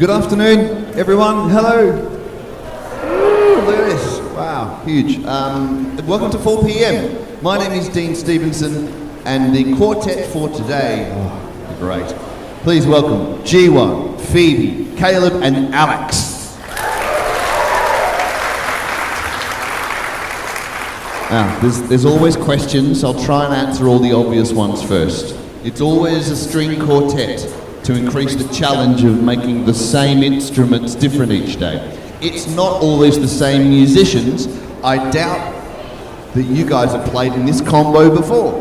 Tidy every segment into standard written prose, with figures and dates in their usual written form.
Good afternoon, everyone. Hello. Ooh, look at this. Wow, huge. Welcome to 4 p.m. My name is Dean Stevenson, and the quartet for today, great. Please welcome G1, Phoebe, Caleb, and Alex. Now, there's always questions. I'll try and answer all the obvious ones first. It's always a string quartet to increase the challenge of making the same instruments different each day. It's not always the same musicians. I doubt that you guys have played in this combo before.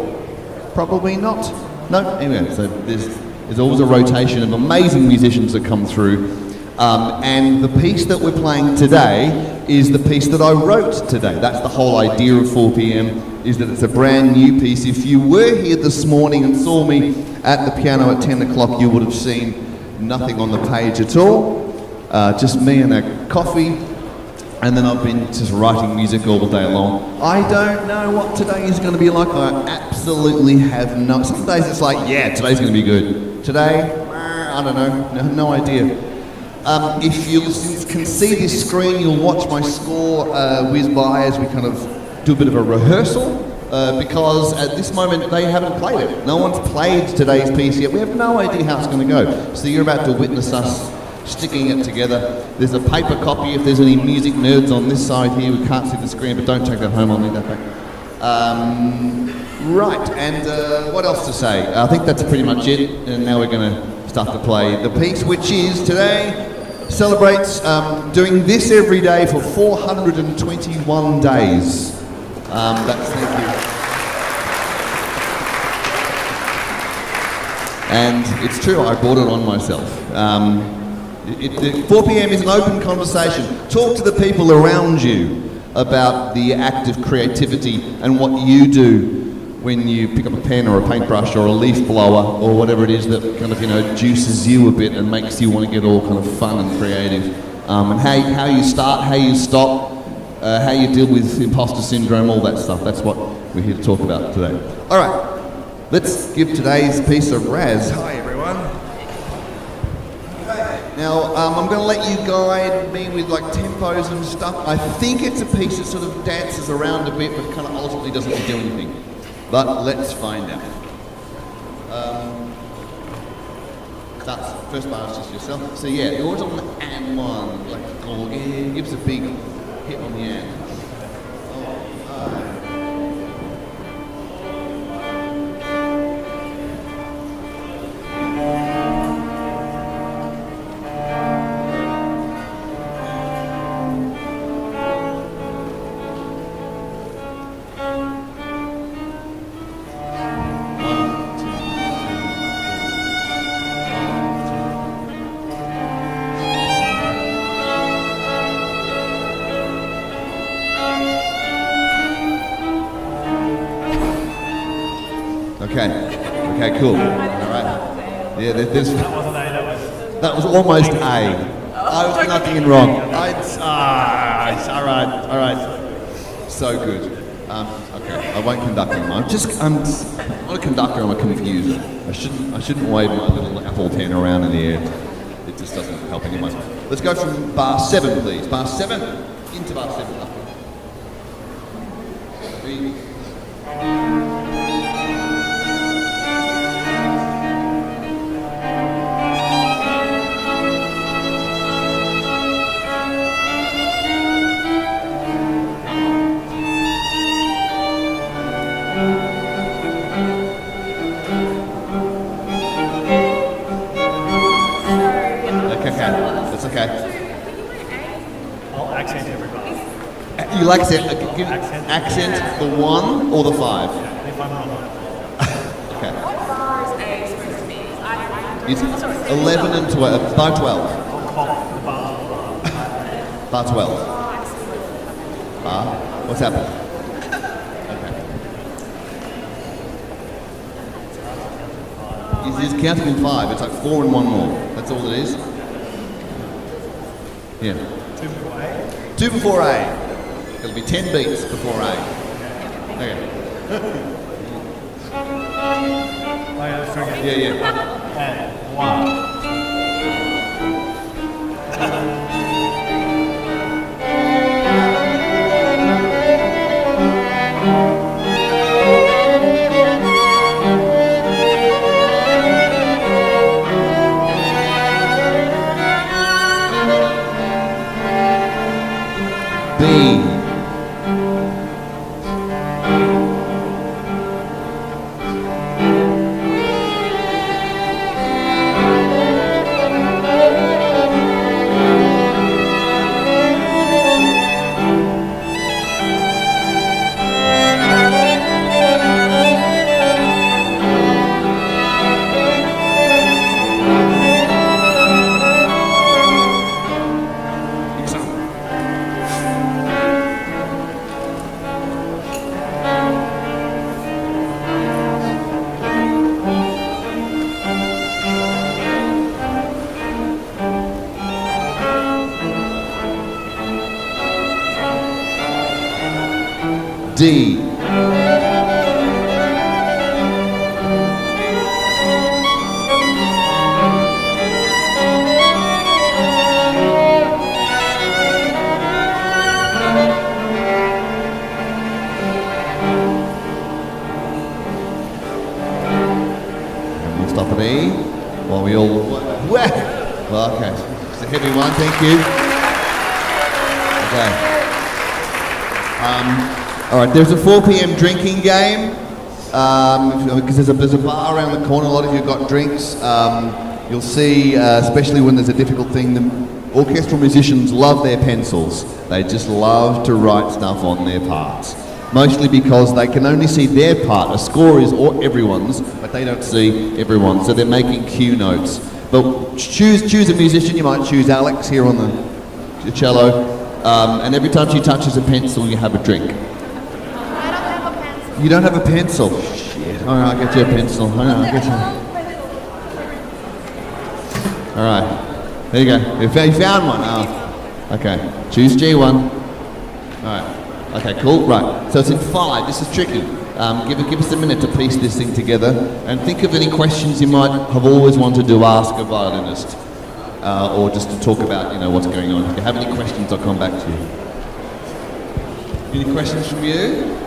Probably not. No? Anyway, so there's always a rotation of amazing musicians that come through. And the piece that we're playing today is the piece that I wrote today. That's the whole idea of 4 p.m, is that it's a brand new piece. If you were here this morning and saw me at the piano at 10 o'clock, you would have seen nothing on the page at all. Just me and a coffee. And then I've been just writing music all day long. I don't know what today is going to be like. I absolutely have no... Some days it's like, yeah, today's going to be good. Today, I don't know. No idea. If you can see this screen, you'll watch my score whiz by as we kind of do a bit of a rehearsal, because at this moment they haven't played it. No one's played today's piece yet. We have no idea how it's going to go. So you're about to witness us sticking it together. There's a paper copy if there's any music nerds on this side here. We can't see the screen, but don't take that home, I'll need that back. Right, and what else to say? I think that's pretty much it, and now we're going to start to play the piece, which is today celebrates doing this every day for 421 days. Thank you. And it's true, I brought it on myself. 4 p.m. is an open conversation. Talk to the people around you about the act of creativity and what you do when you pick up a pen or a paintbrush or a leaf blower or whatever it is that kind of, juices you a bit and makes you want to get all kind of fun and creative. And how you start, how you stop, how you deal with imposter syndrome, all that stuff. That's what we're here to talk about today. All right, let's give today's piece a razz. Hi, everyone. Okay. Now, I'm going to let you guide me with like tempos and stuff. I think it's a piece that sort of dances around a bit, but kind of ultimately doesn't do anything. But let's find out. That's first bar is just yourself. So yeah, you're always on the and one, like yeah, gives a big hit on the and. Okay, cool. All right. Yeah, that was almost A. I was conducting it wrong. All right. So good. Okay, I won't conduct him. I'm not a conductor, I'm a confuser. I shouldn't wave my little apple pen around in the air. It just doesn't help anyone. Let's go from bar 7, please. Bar 7 into bar 7. Up. 3. You like accent the 1 or the 5? If I'm wrong. Okay. What bar is A supposed to be? It's 11 and 12. Bar 12. Bar 12. Bar? What's happened? Okay. He's counting in 5. It's like 4 and 1 more. That's all it is. Yeah. 2 before A. 2 before A. It'll be 10 beats before A. Okay. Oh yeah, let's try again. Yeah. And 1. B. D. And we'll stop at E while we all... Well, okay. It's a heavy one, thank you. Okay. All right, there's a 4 p.m. drinking game, because there's a bar around the corner. A lot of you have got drinks. You'll see, especially when there's a difficult thing, the orchestral musicians love their pencils. They just love to write stuff on their parts. Mostly because they can only see their part. A score is everyone's, but they don't see everyone, so they're making cue notes. But choose a musician. You might choose Alex here on the cello, and every time she touches a pencil, you have a drink. You don't have a pencil? Shit. All right, I'll get you a pencil. Hang on, I'll get you. All right. There you go. You found one. Oh. Okay. Choose G1. All right. Okay, cool. Right. So it's in 5. This is tricky. Give us a minute to piece this thing together and think of any questions you might have always wanted to ask a violinist, or just to talk about, what's going on. If you have any questions, I'll come back to you. Any questions from you?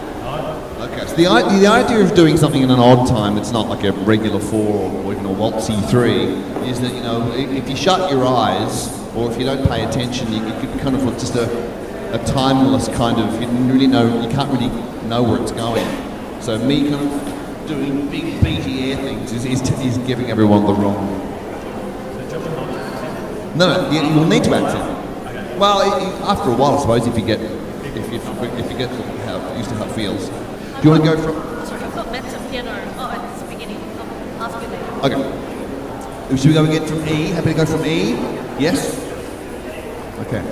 Okay, so the idea of doing something in an odd time that's not like a regular 4 or even a waltzy 3 is that, if you shut your eyes or if you don't pay attention, you can kind of just a timeless kind of, you can't really know where it's going. So me kind of doing big beaty air things is giving everyone the wrong... No, you'll need to accent. Well, after a while, I suppose, if you get used to how it feels. Do you want to go from... Sorry, I've got mezzo piano at the beginning. I'll ask you later. Okay. Should we go again from E? Happy to go from E? Yes? Okay.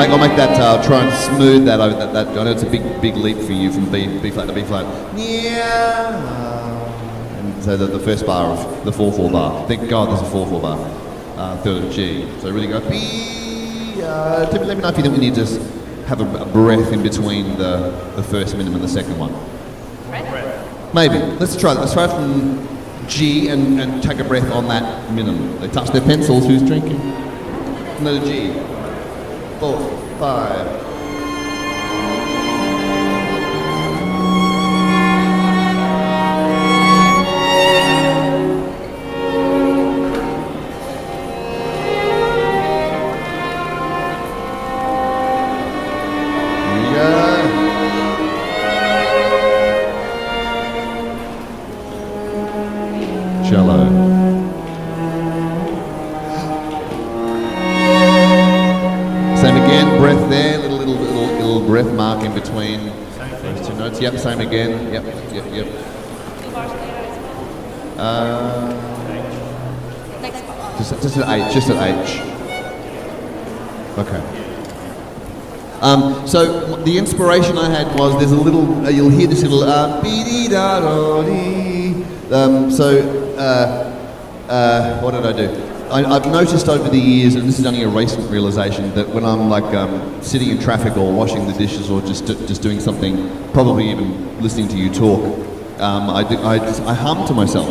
I'll make that, try and smooth that over that. I know it's a big leap for you from B flat to B flat. Yeah. And so the first bar of the 4/4 bar. Thank God there's a 4/4 bar. Third of G. So really go B. Tippy, let me know if you think we need to have a breath in between the first minimum and the second one. Maybe. Let's try that. Let's try from G and take a breath on that minimum. They touch their pencils. Who's drinking? Another G. 4, 5. Cello. Same again, breath there, little breath mark in between those two notes. Yep, same again. Yep. Just at H. Okay. So the inspiration I had was there's a little. You'll hear this little bee-dee-da-do-dee. What did I do? I've noticed over the years, and this is only a recent realization, that when I'm like sitting in traffic or washing the dishes or just doing something, probably even listening to you talk, I hum to myself.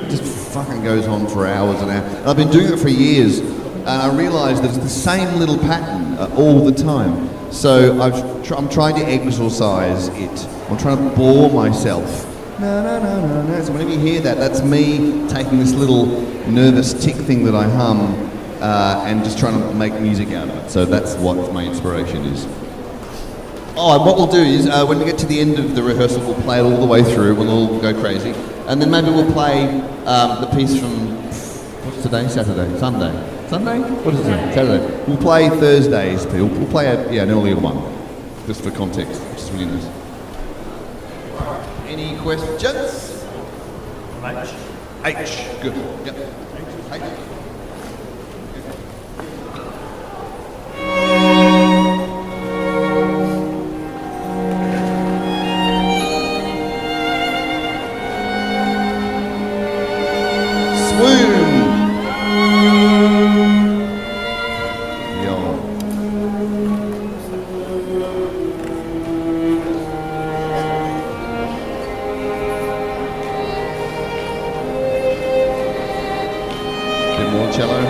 Just fucking goes on for hours and hours. And I've been doing it for years, and I realised that it's the same little pattern all the time. So I'm trying to exorcise it. I'm trying to bore myself. So whenever you hear that, that's me taking this little nervous tick thing that I hum and just trying to make music out of it. So that's what my inspiration is. Oh, and what we'll do is when we get to the end of the rehearsal, we'll play it all the way through. We'll all go crazy. And then maybe we'll play the piece from, what's today? Saturday? Sunday? What is it today? Saturday. We'll play Thursdays. We'll play an earlier one, just for context, which is really nice. Any questions? H. Good. Yep. H. Cello.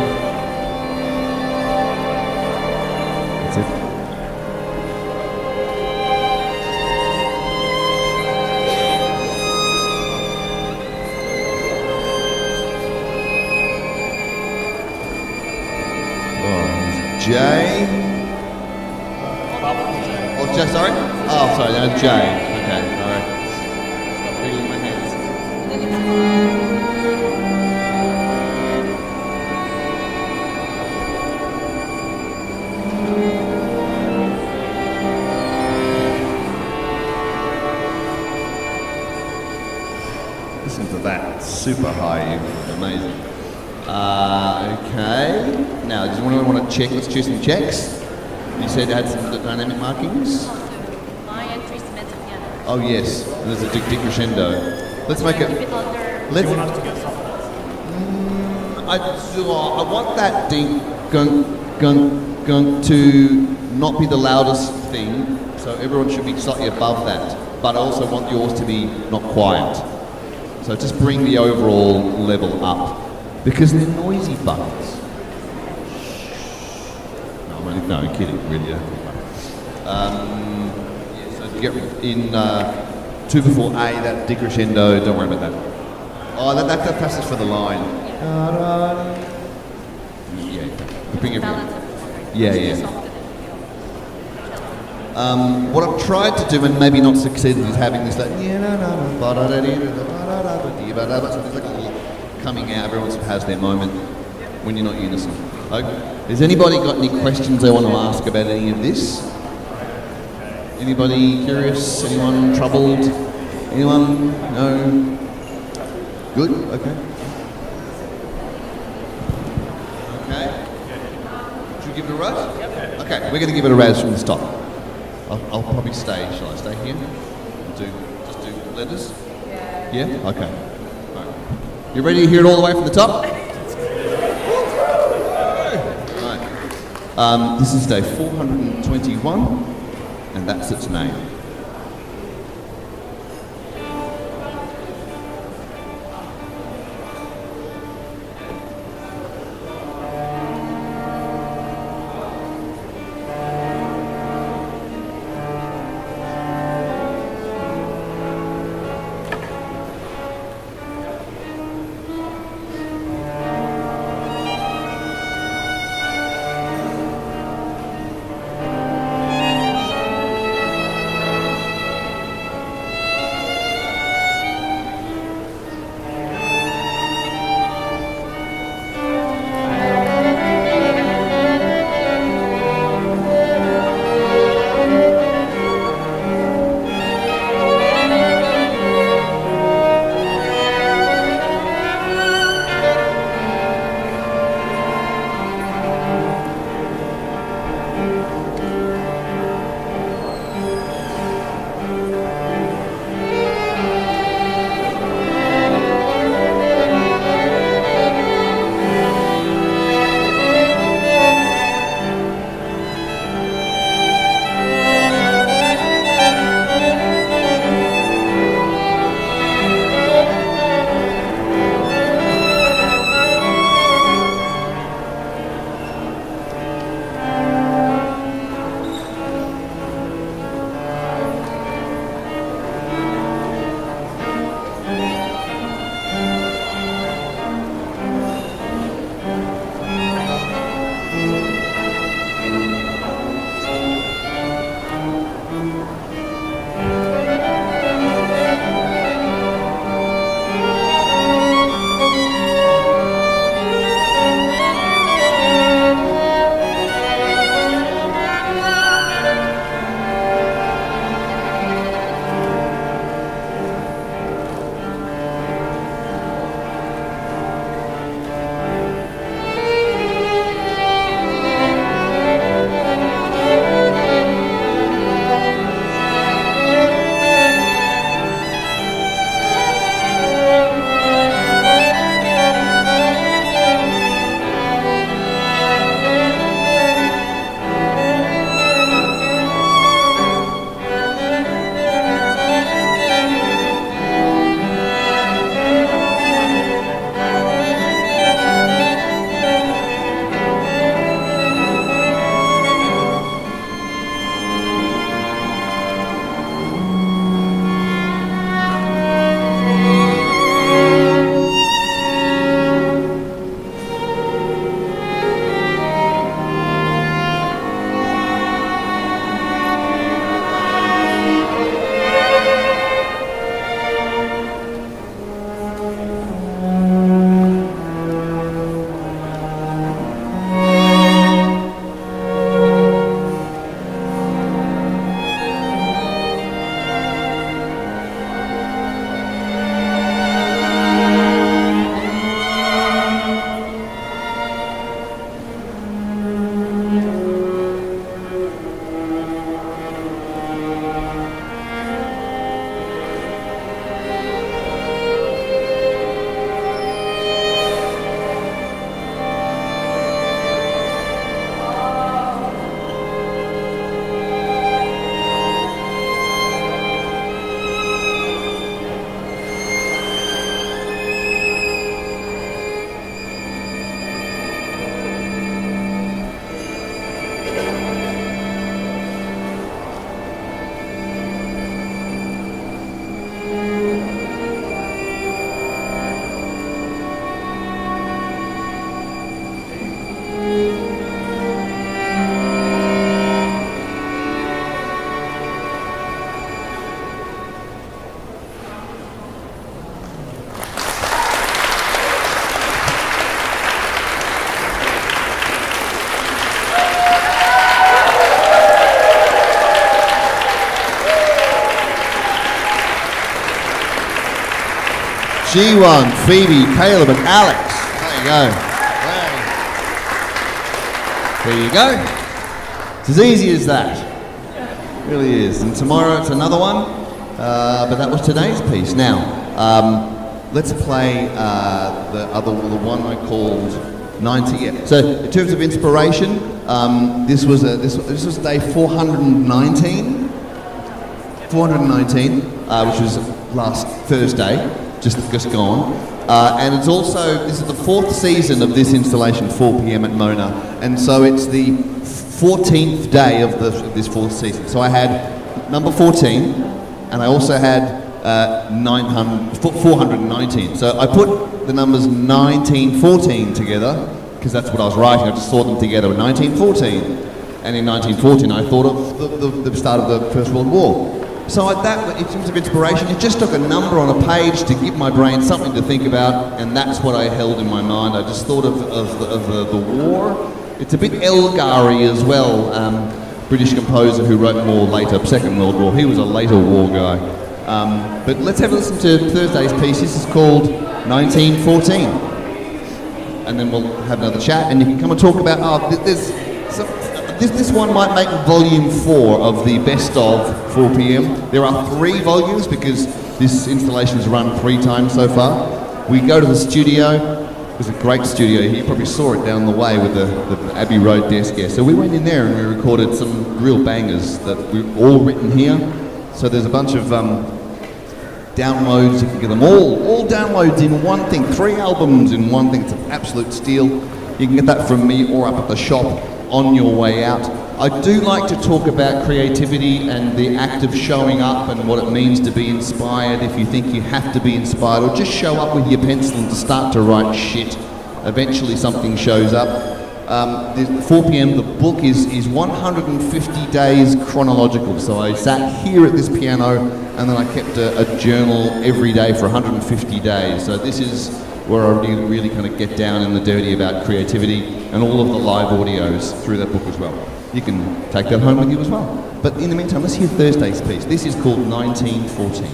That's it. Oh, J. Oh, J. Sorry. Oh, sorry. No, J. Okay. All right. Stop wiggling my hands. Listen to that, super high, amazing. Okay, now does anyone want to check? Let's choose some checks. You said it had some dynamic markings. My entry is mezzo piano. Oh yes, there's a decrescendo. Let's make it. Let's. I want that ding gung to not be the loudest thing, so everyone should be slightly above that. But I also want yours to be not quiet. So just bring the overall level up, because they're noisy buggers. No, I'm kidding, really. So get in 2 before A, that decrescendo, don't worry about that. Oh, that passes for the line. Yeah, bring it. Yeah. What I've tried to do and maybe not succeeded is having this like so there's like a little coming out. Everyone sort of has their moment when you're not unison. Okay. Has anybody got any questions they want to ask about any of this? Anybody curious? Anyone troubled? Anyone? No? Good? Okay. Okay. Should we give it a raz? Okay, we're going to give it a raz from the stop. I'll probably stay. Shall I stay here? Just do letters? Yeah? Okay. All right. You ready to hear it all the way from the top? Right. This is day 421, and that's its name. G1, Phoebe, Caleb and Alex. There you go. There you go. It's as easy as that. It really is. And tomorrow it's another one. But that was today's piece. Now, let's play the one I called 90. Yeah. So in terms of inspiration, this was day 419. 419, which was last Thursday, just gone. And it's also, this is the 4th season of this installation, 4 p.m. at Mona. And so it's the 14th day of this 4th season. So I had number 14, and I also had 419. So I put the numbers 1914 together, because that's what I was writing. I just saw them together in 1914. And in 1914, I thought of the start of the First World War. So at that, in terms of inspiration, it just took a number on a page to give my brain something to think about, and that's what I held in my mind. I just thought of the war. It's a bit Elgari as well, British composer who wrote more later, Second World War. He was a later war guy. But let's have a listen to Thursday's piece. This is called 1914. And then we'll have another chat, and you can come and talk about, this one might make volume 4 of the best of 4 p.m. There are 3 volumes because this installation's run 3 times so far. We go to the studio. It was a great studio. You probably saw it down the way with the Abbey Road desk here. So we went in there and we recorded some real bangers that we've all written here. So there's a bunch of downloads. You can get them all downloads in one thing. 3 albums in one thing. It's an absolute steal. You can get that from me or up at the shop on your way out. I do like to talk about creativity and the act of showing up and what it means to be inspired if you think you have to be inspired, or just show up with your pencil and to start to write shit. Eventually something shows up. 4 p.m, the book is 150 days chronological. So I sat here at this piano and then I kept a journal every day for 150 days. So this is where I really kind of get down in the dirty about creativity, and all of the live audios through that book as well. You can take that home with you as well. But in the meantime, let's hear Thursday's piece. This is called 1914.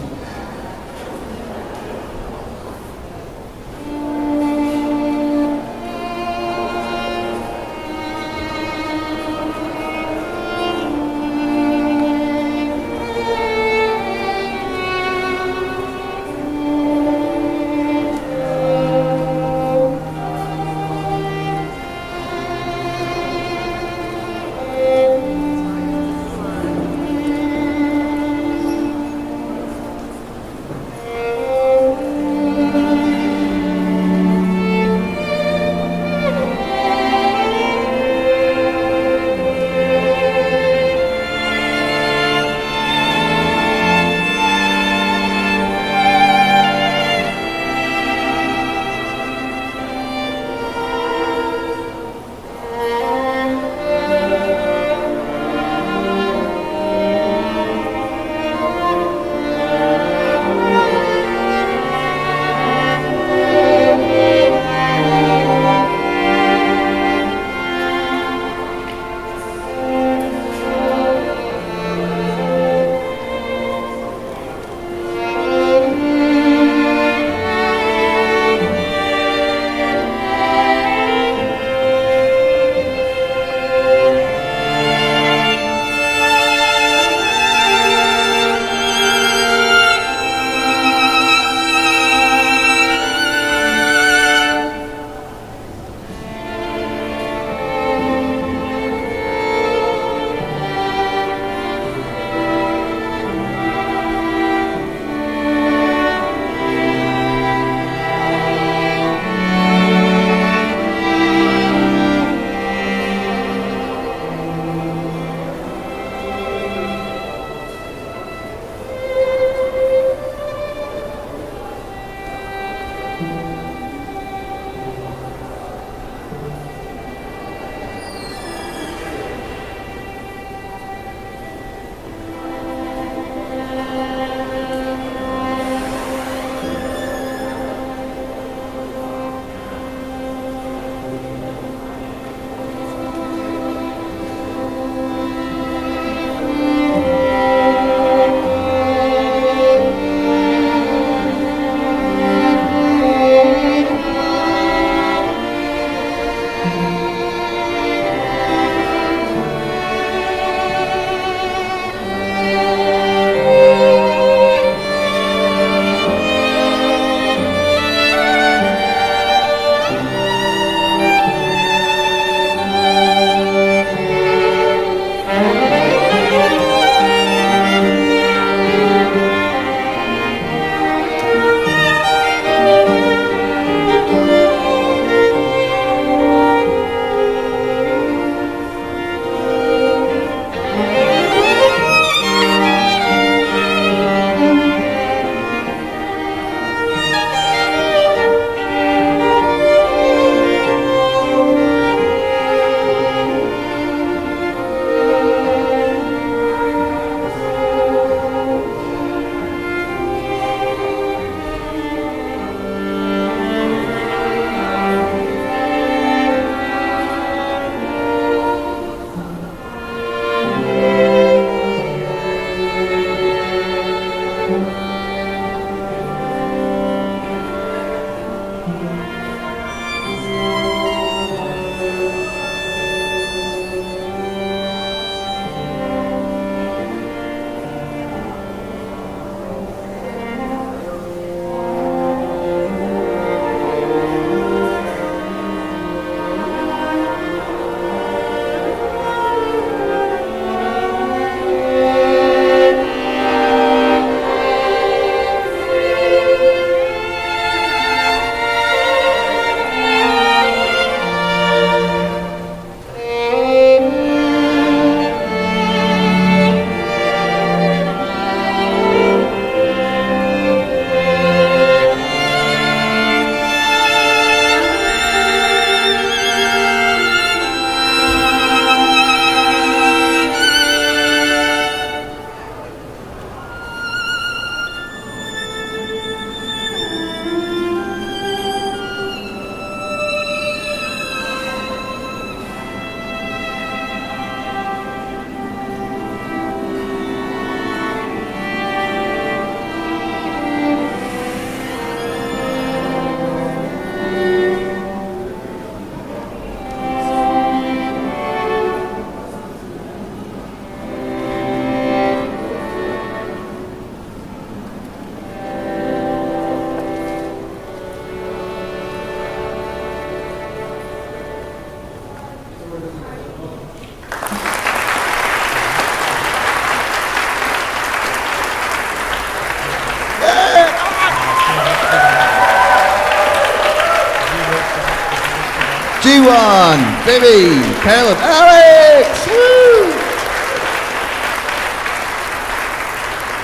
G1, Debbie, Caleb, Alex! Woo!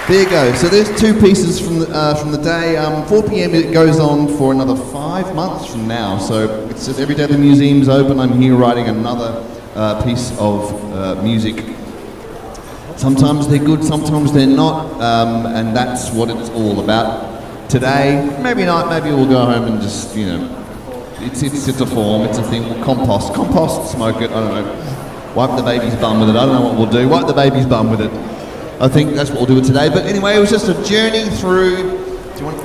There you go. So there's two pieces from the day. 4 p.m. it goes on for another 5 months from now. So it's just every day the museum's open, I'm here writing another piece of music. Sometimes they're good, sometimes they're not, and that's what it's all about. Today, maybe not, maybe we'll go home and just, you know, it's a form, it's a thing. We'll compost, smoke it, I don't know. Wipe the baby's bum with it, I don't know what we'll do. Wipe the baby's bum with it. I think that's what we'll do with today. But anyway, it was just a journey through. Do you want?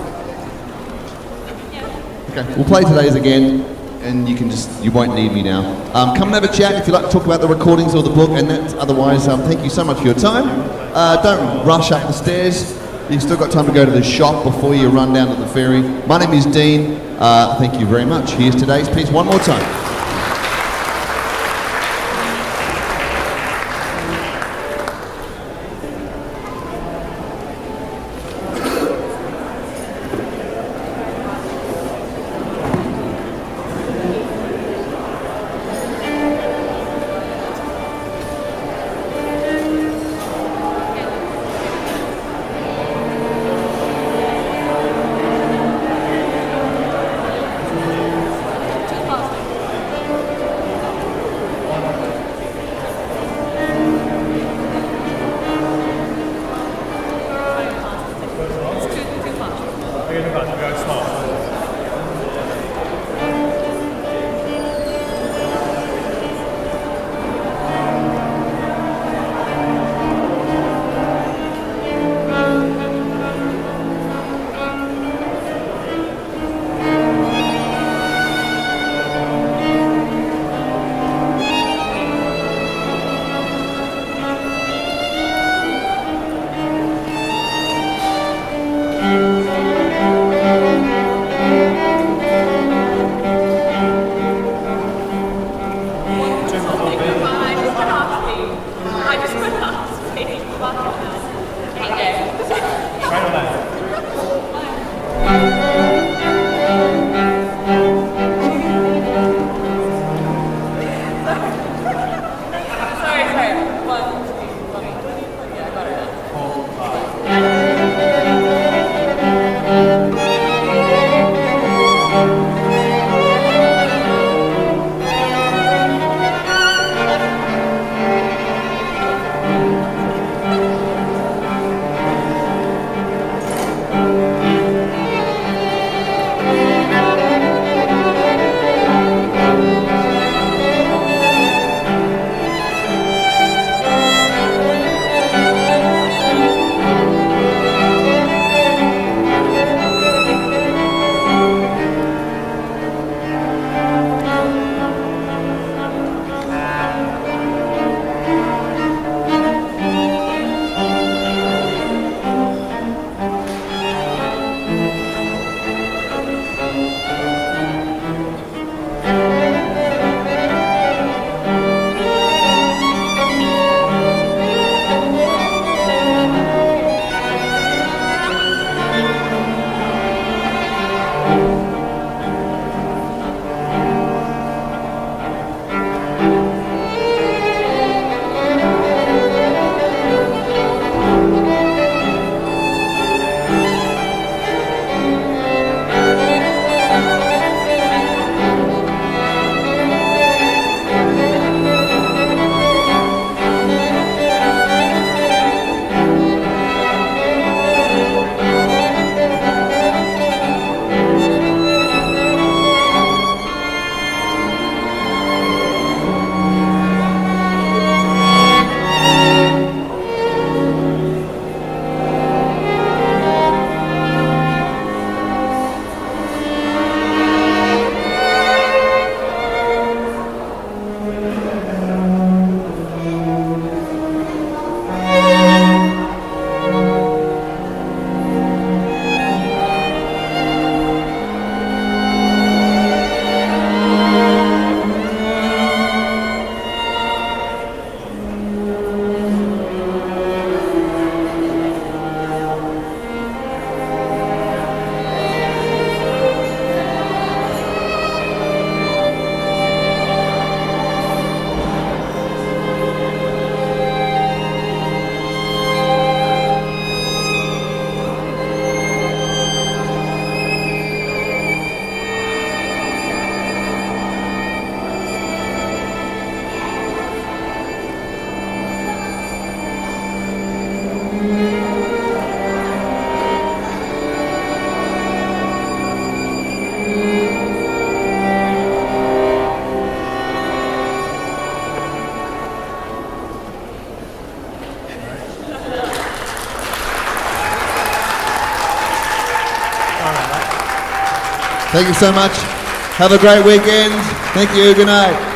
Okay, we'll play today's again, and you won't need me now. Come and have a chat if you'd like to talk about the recordings or the book, and that's otherwise. Thank you so much for your time. Don't rush up the stairs. You've still got time to go to the shop before you run down to the ferry. My name is Dean. Thank you very much. Here's today's piece one more time. Thank you so much. Have a great weekend. Thank you. Good night.